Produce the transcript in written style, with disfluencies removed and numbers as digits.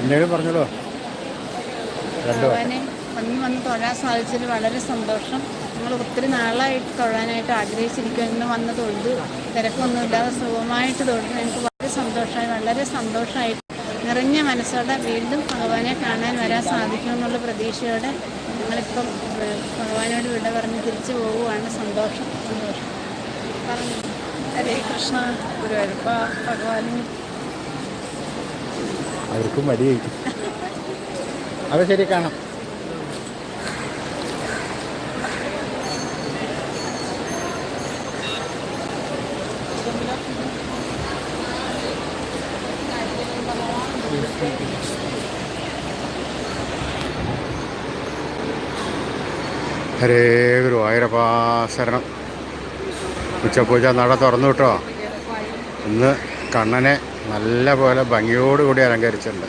എന്തെങ്കിലും പറഞ്ഞോളൂ. ഭഗവാനെ വന്ന് തൊഴാൻ സാധിച്ചതിൽ വളരെ സന്തോഷം. ഞങ്ങൾ ഒത്തിരി നാളായിട്ട് തൊഴാനായിട്ട് ആഗ്രഹിച്ചിരിക്കും. ഇന്ന് വന്ന് തൊഴുതു, തിരക്കൊന്നുമില്ലാതെ സുഖമായിട്ട് തൊഴുതു. എനിക്ക് വളരെ സന്തോഷമായി, വളരെ സന്തോഷമായിട്ട് നിറഞ്ഞ മനസ്സോടെ വീണ്ടും ഭഗവാനെ കാണാൻ വരാൻ സാധിക്കുമെന്നുള്ള പ്രതീക്ഷയോടെ ഞങ്ങളിപ്പം ഭഗവാനോട് വിട പറഞ്ഞ് തിരിച്ചു പോവുകയാണ്. സന്തോഷം സന്തോഷം പറഞ്ഞു. ഹരേ കൃഷ്ണ. ഗുരുവായൂരപ്പ ഭഗവാനും അവർക്കും മടിയായി. അത് ശരി, കാണാം. ഹരേ ഗുരുവായൂരപ്പ ശരണം. ഉച്ചപൂജ നട തുറന്നു കേട്ടോ. ഇന്ന് കണ്ണനെ നല്ല പോലെ ഭംഗിയോടുകൂടി അലങ്കരിച്ചിട്ടുണ്ട്.